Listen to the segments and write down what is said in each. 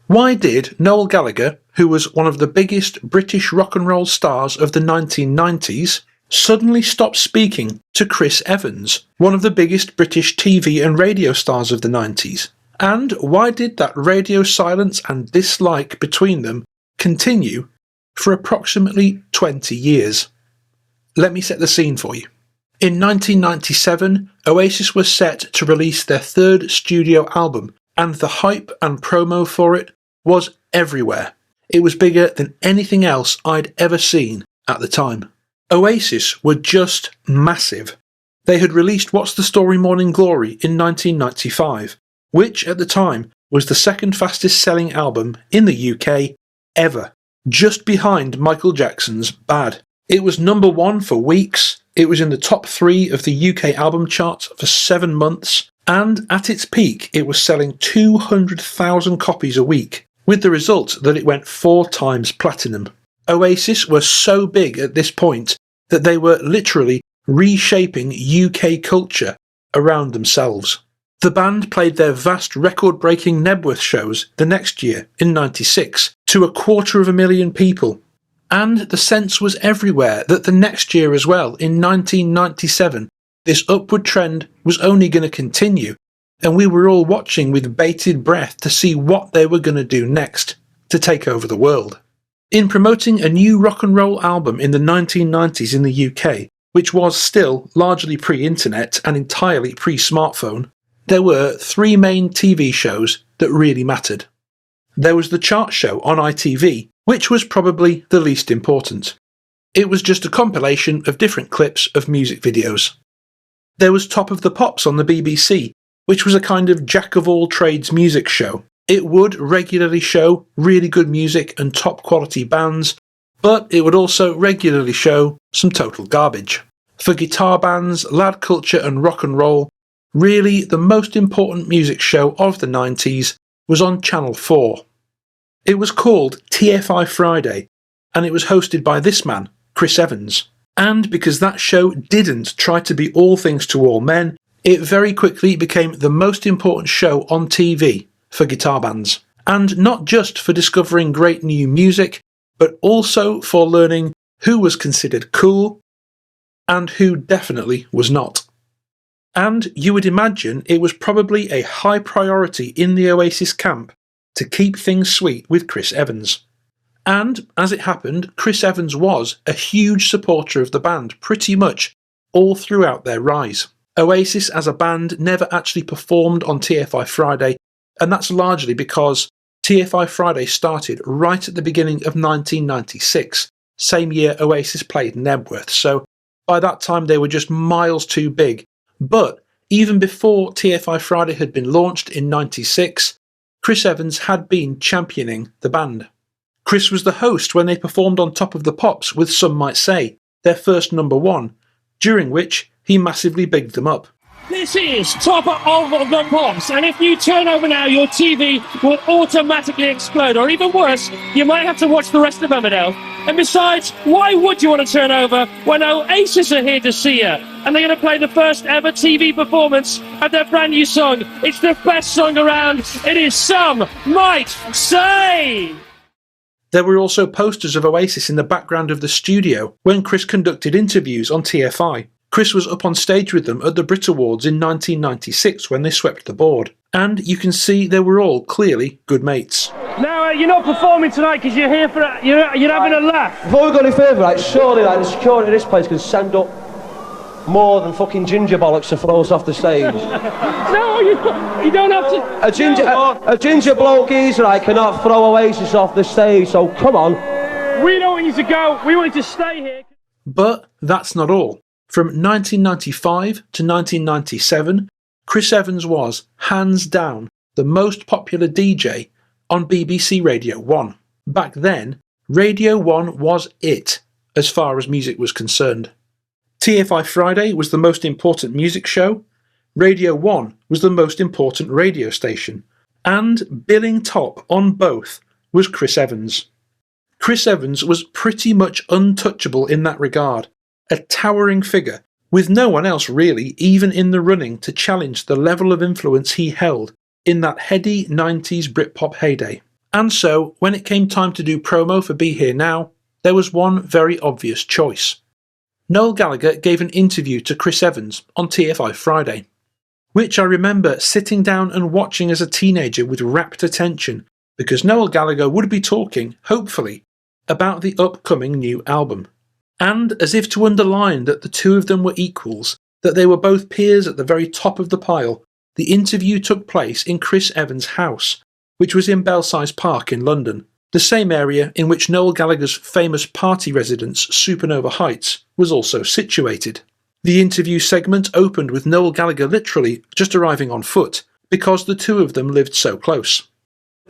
Why did Noel Gallagher, who was one of the biggest British rock and roll stars of the 1990s, suddenly stop speaking to Chris Evans, one of the biggest British TV and radio stars of the 90s? And why did that radio silence and dislike between them continue for approximately 20 years? Let me set the scene for you. In 1997, Oasis was set to release their third studio album, and the hype and promo for it was everywhere. It was bigger than anything else I'd ever seen at the time. Oasis were just massive. They had released What's the Story Morning Glory in 1995, which at the time was the second fastest selling album in the UK ever, just behind Michael Jackson's Bad. It was number 1 for weeks, it was in the top 3 of the UK album charts for 7 months, and at its peak it was selling 200,000 copies a week, with the result that it went 4 times platinum. Oasis were so big at this point that they were literally reshaping UK culture around themselves. The band played their vast record-breaking Nebworth shows the next year, in '96, to 250,000 people. And the sense was everywhere that the next year as well, in 1997, this upward trend was only going to continue, and we were all watching with bated breath to see what they were going to do next to take over the world. In promoting a new rock and roll album in the 1990s in the UK, which was still largely pre-internet and entirely pre-smartphone, there were 3 main TV shows that really mattered. There was the chart show on ITV, which was probably the least important. It was just a compilation of different clips of music videos. There was Top of the Pops on the BBC, which was a kind of jack-of-all-trades music show. It would regularly show really good music and top-quality bands, but it would also regularly show some total garbage. For guitar bands, lad culture and rock and roll, really the most important music show of the 90s was on Channel 4. It was called TFI Friday, and it was hosted by this man, Chris Evans. And because that show didn't try to be all things to all men, it very quickly became the most important show on TV for guitar bands. And not just for discovering great new music, but also for learning who was considered cool and who definitely was not. And you would imagine it was probably a high priority in the Oasis camp to keep things sweet with Chris Evans. And, as it happened, Chris Evans was a huge supporter of the band pretty much all throughout their rise. Oasis as a band never actually performed on TFI Friday, and that's largely because TFI Friday started right at the beginning of 1996, same year Oasis played Nebworth, so by that time they were just miles too big. But even before TFI Friday had been launched in '96, Chris Evans had been championing the band. Chris was the host when they performed on Top of the Pops with Some Might Say, their first number 1, during which he massively bigged them up. This is Top of the Pops, and if you turn over now, your TV will automatically explode, or even worse, you might have to watch the rest of Emmerdale. And besides, why would you want to turn over when Oasis are here to see you? And they're going to play the first ever TV performance of their brand new song. It's the best song around. It is Some Might Say. There were also posters of Oasis in the background of the studio when Chris conducted interviews on TFI. Chris was up on stage with them at the Brit Awards in 1996 when they swept the board. And you can see they were all clearly good mates. Now, you're not performing tonight because you're here for you're having a laugh. Before we go any further, right, surely the security of this place can send up more than fucking ginger bollocks to throw us off the stage. No, you don't have to. A ginger bloke geezer, right, cannot throw Oasis off the stage, so come on. We don't want you to go, we want you to stay here. But that's not all. From 1995 to 1997, Chris Evans was, hands down, the most popular DJ on BBC Radio 1. Back then, Radio 1 was it, as far as music was concerned. TFI Friday was the most important music show, Radio 1 was the most important radio station, and billing top on both was Chris Evans. Chris Evans was pretty much untouchable in that regard, a towering figure, with no one else really even in the running to challenge the level of influence he held in that heady 90s Britpop heyday. And so, when it came time to do promo for Be Here Now, there was one very obvious choice. Noel Gallagher gave an interview to Chris Evans on TFI Friday, which I remember sitting down and watching as a teenager with rapt attention, because Noel Gallagher would be talking, hopefully, about the upcoming new album. And as if to underline that the two of them were equals, that they were both peers at the very top of the pile, the interview took place in Chris Evans' house, which was in Belsize Park in London, the same area in which Noel Gallagher's famous party residence Supernova Heights was also situated. The interview segment opened with Noel Gallagher literally just arriving on foot, because the two of them lived so close.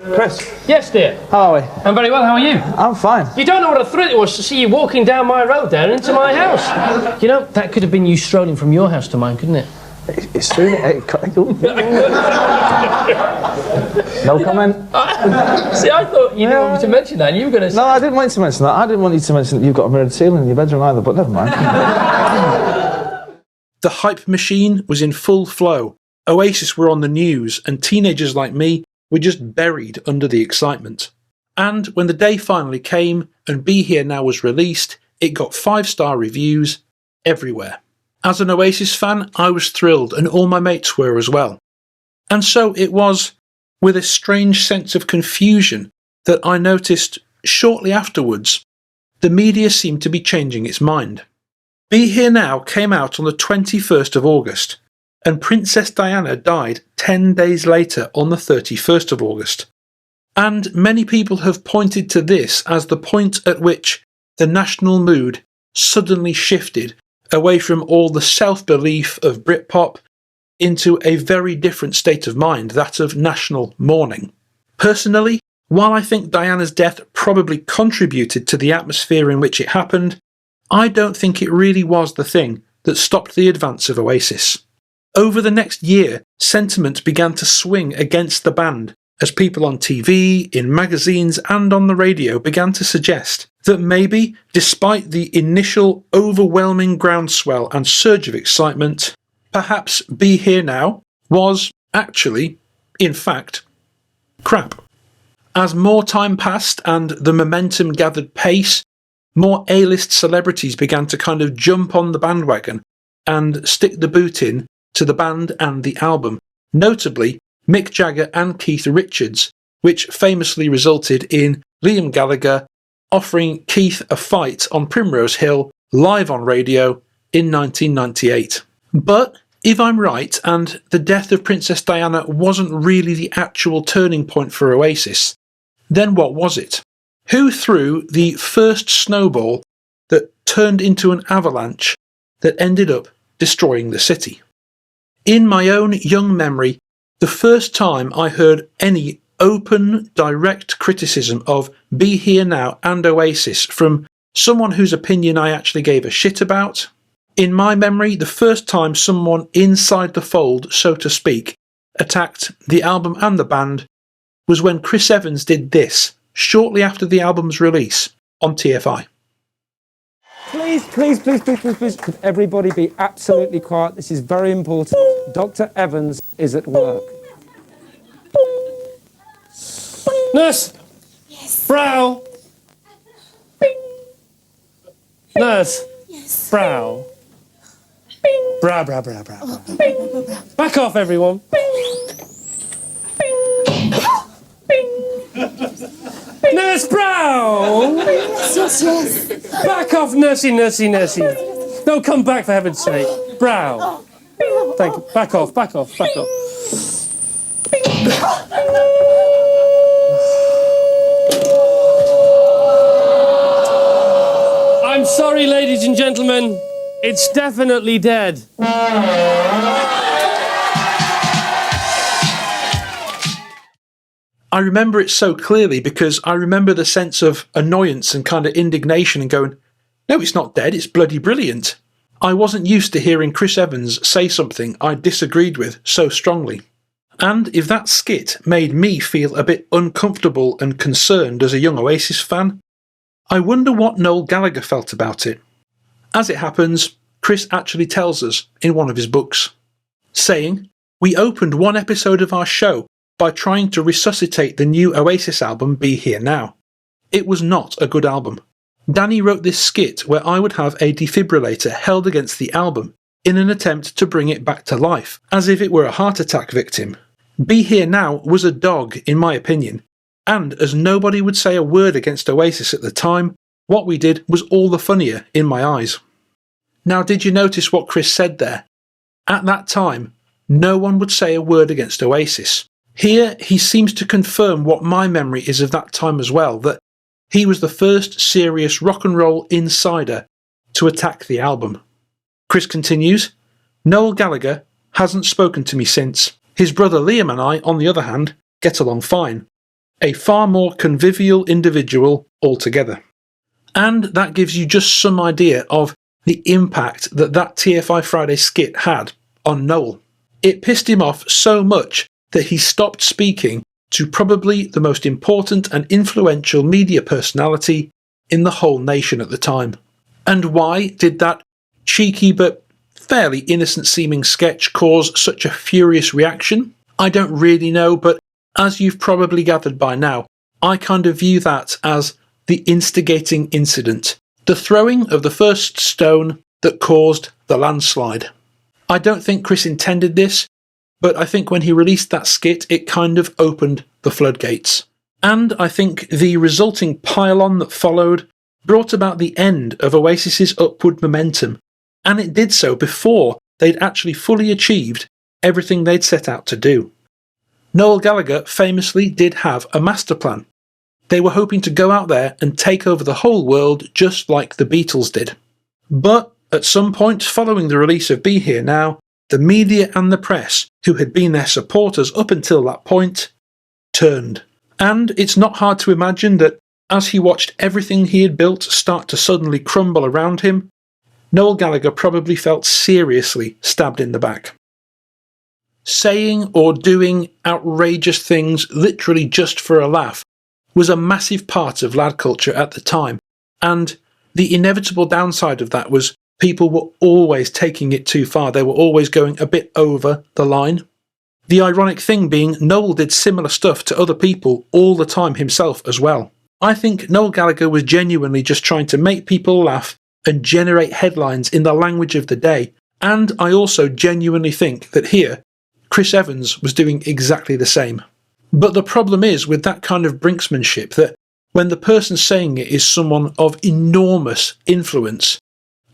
Chris. Yes, dear. How are we? I'm very well, how are you? I'm fine. You don't know what a thrill it was to see you walking down my road there into my house. You know, that could have been you strolling from your house to mine, couldn't it? It's soon. No comment. See, I thought you didn't want me to mention that, and you were going to say... No, I didn't want you to mention that. I didn't want you to mention that you've got a mirrored ceiling in your bedroom either, but never mind. The hype machine was in full flow. Oasis were on the news, and teenagers like me were just buried under the excitement. And when the day finally came and Be Here Now was released, it got 5-star reviews everywhere. As an Oasis fan, I was thrilled, and all my mates were as well. And so it was with a strange sense of confusion that I noticed shortly afterwards the media seemed to be changing its mind. Be Here Now came out on the 21st of August, and Princess Diana died 10 days later on the 31st of August. And many people have pointed to this as the point at which the national mood suddenly shifted away from all the self-belief of Britpop into a very different state of mind, that of national mourning. Personally, while I think Diana's death probably contributed to the atmosphere in which it happened, I don't think it really was the thing that stopped the advance of Oasis. Over the next year, sentiment began to swing against the band as people on TV, in magazines and on the radio began to suggest that maybe, despite the initial overwhelming groundswell and surge of excitement, perhaps Be Here Now was actually, in fact, crap. As more time passed and the momentum gathered pace, more A-list celebrities began to kind of jump on the bandwagon and stick the boot in to the band and the album, notably Mick Jagger and Keith Richards, which famously resulted in Liam Gallagher offering Keith a fight on Primrose Hill live on radio in 1998. But if I'm right, and the death of Princess Diana wasn't really the actual turning point for Oasis, then what was it? Who threw the first snowball that turned into an avalanche that ended up destroying the city? In my own young memory, the first time I heard any open, direct criticism of Be Here Now and Oasis from someone whose opinion I actually gave a shit about, in my memory, the first time someone inside the fold, so to speak, attacked the album and the band was when Chris Evans did this, shortly after the album's release, on TFI. Please, could everybody be absolutely quiet? This is very important. Dr. Evans is at work. Nurse! Yes. Brow! Nurse! Yes. Brow! Brow. Back off, everyone! Nurse Brow! Yes. Back off, nursey. No, come back for heaven's sake. Brow. Thank you. Back off. I'm sorry, ladies and gentlemen. It's definitely dead. I remember it so clearly because I remember the sense of annoyance and kind of indignation and going, no, it's not dead, it's bloody brilliant. I wasn't used to hearing Chris Evans say something I disagreed with so strongly. And if that skit made me feel a bit uncomfortable and concerned as a young Oasis fan, I wonder what Noel Gallagher felt about it. As it happens, Chris actually tells us in one of his books, saying, "We opened one episode of our show by trying to resuscitate the new Oasis album Be Here Now. It was not a good album. Danny wrote this skit where I would have a defibrillator held against the album in an attempt to bring it back to life, as if it were a heart attack victim. Be Here Now was a dog, in my opinion, and as nobody would say a word against Oasis at the time, what we did was all the funnier in my eyes. Now, did you notice what Chris said there? At that time, no one would say a word against Oasis. Here, he seems to confirm what my memory is of that time as well, that he was the first serious rock and roll insider to attack the album. Chris continues, Noel Gallagher hasn't spoken to me since. His brother Liam and I, on the other hand, get along fine. A far more convivial individual altogether. And that gives you just some idea of the impact that TFI Friday skit had on Noel. It pissed him off so much that he stopped speaking to probably the most important and influential media personality in the whole nation at the time. And why did that cheeky but fairly innocent seeming sketch cause such a furious reaction? I don't really know, but as you've probably gathered by now, I kind of view that as the instigating incident, the throwing of the first stone that caused the landslide. I don't think Chris intended this, but I think when he released that skit, it kind of opened the floodgates. And I think the resulting pile-on that followed brought about the end of Oasis's upward momentum, and it did so before they'd actually fully achieved everything they'd set out to do. Noel Gallagher famously did have a master plan. They were hoping to go out there and take over the whole world just like the Beatles did. But at some point following the release of Be Here Now, the media and the press, who had been their supporters up until that point, turned. And it's not hard to imagine that as he watched everything he had built start to suddenly crumble around him, Noel Gallagher probably felt seriously stabbed in the back. Saying or doing outrageous things literally just for a laugh was a massive part of lad culture at the time, and the inevitable downside of that was people were always taking it too far. They were always going a bit over the line. The ironic thing being, Noel did similar stuff to other people all the time himself as well. I think Noel Gallagher was genuinely just trying to make people laugh and generate headlines in the language of the day, and I also genuinely think that here, Chris Evans was doing exactly the same. But the problem is with that kind of brinksmanship that when the person saying it is someone of enormous influence,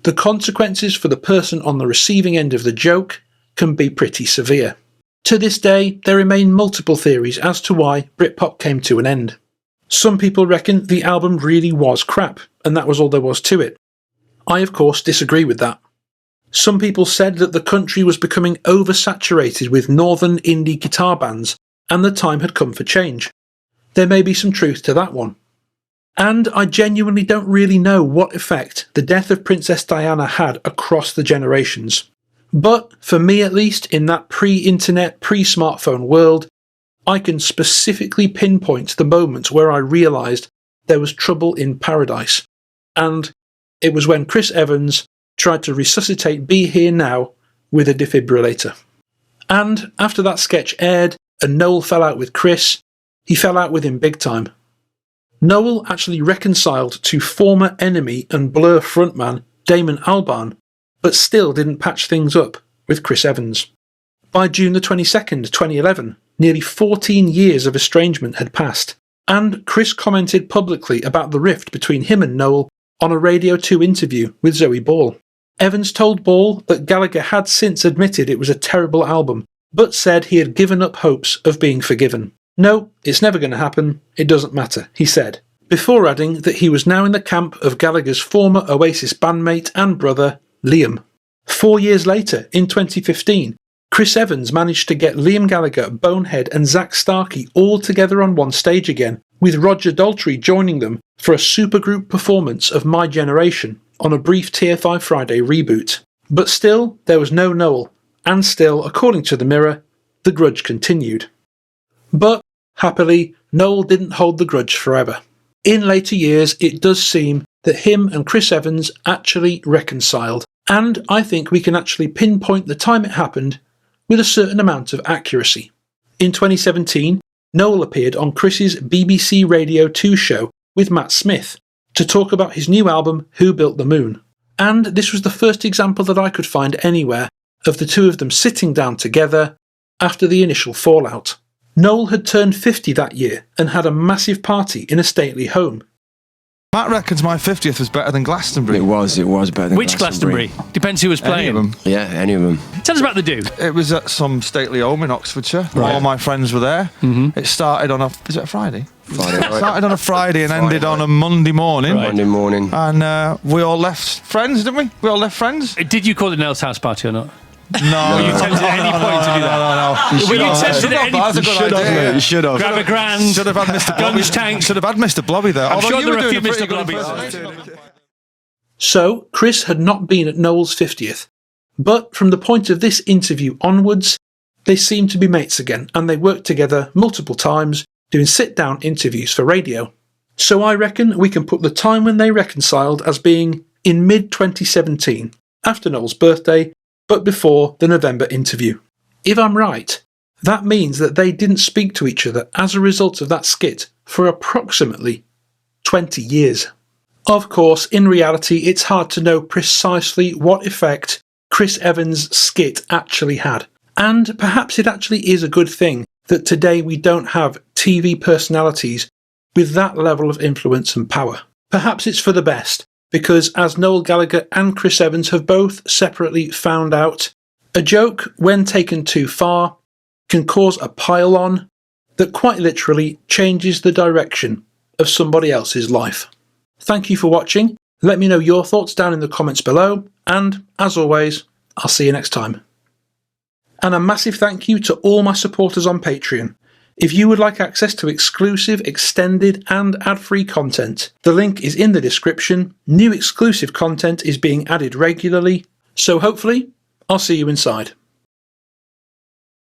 the consequences for the person on the receiving end of the joke can be pretty severe. To this day, there remain multiple theories as to why Britpop came to an end. Some people reckon the album really was crap, and that was all there was to it. I, of course, disagree with that. Some people said that the country was becoming oversaturated with northern indie guitar bands, and the time had come for change. There may be some truth to that one. And I genuinely don't really know what effect the death of Princess Diana had across the generations. But, for me at least, in that pre-internet, pre-smartphone world, I can specifically pinpoint the moment where I realised there was trouble in paradise. And it was when Chris Evans tried to resuscitate Be Here Now with a defibrillator. And after that sketch aired and Noel fell out with Chris, he fell out with him big time. Noel actually reconciled to former Enemy and Blur frontman Damon Albarn, but still didn't patch things up with Chris Evans. By June the 22nd, 2011, nearly 14 years of estrangement had passed, and Chris commented publicly about the rift between him and Noel on a Radio 2 interview with Zoe Ball. Evans told Ball that Gallagher had since admitted it was a terrible album, but said he had given up hopes of being forgiven. No, it's never going to happen, it doesn't matter, he said, before adding that he was now in the camp of Gallagher's former Oasis bandmate and brother, Liam. 4 years later, in 2015, Chris Evans managed to get Liam Gallagher, Bonehead and Zach Starkey all together on one stage again, with Roger Daltrey joining them for a supergroup performance of My Generation on a brief TFI Friday reboot. But still, there was no Noel, and still, according to the Mirror, the grudge continued. But, happily, Noel didn't hold the grudge forever. In later years, it does seem that him and Chris Evans actually reconciled, and I think we can actually pinpoint the time it happened with a certain amount of accuracy. In 2017, Noel appeared on Chris's BBC Radio 2 show with Matt Smith to talk about his new album Who Built the Moon. And this was the first example that I could find anywhere of the two of them sitting down together after the initial fallout. Noel had turned 50 that year and had a massive party in a stately home. Matt reckons my 50th was better than Glastonbury. It was better than Which Glastonbury? Depends who was playing. Any of them. Yeah, any of them. Tell us about the do. It was at some stately home in Oxfordshire. Right. All my friends were there. It started on is it a Friday? Friday night. Started on a Friday and Friday ended on night. a Monday morning. Monday morning. And we all left friends, didn't we? We all left friends. Did you call it Nell's house party or not? No. Were you tempted at any point to do that? No. Were you tempted at any That's a good idea. You should have. Grab a grand, Should have had Mr. Blobby. guns tank. Should have had Mr. Blobby there. I'm Although sure you there were are a doing few pretty Mr. good Blobbies. impression. So, Chris had not been at Noel's 50th, but from the point of this interview onwards, they seemed to be mates again, and they worked together multiple times doing sit-down interviews for radio. So I reckon we can put the time when they reconciled as being in mid-2017, after Noel's birthday, but before the November interview. If I'm right, that means that they didn't speak to each other as a result of that skit for approximately 20 years. Of course, in reality, it's hard to know precisely what effect Chris Evans' skit actually had. And perhaps it actually is a good thing that today we don't have TV personalities with that level of influence and power. Perhaps it's for the best, because as Noel Gallagher and Chris Evans have both separately found out, a joke, when taken too far, can cause a pile-on that quite literally changes the direction of somebody else's life. Thank you for watching. Let me know your thoughts down in the comments below, and as always, I'll see you next time. And a massive thank you to all my supporters on Patreon. If you would like access to exclusive, extended and ad-free content, the link is in the description. New exclusive content is being added regularly, so hopefully I'll see you inside.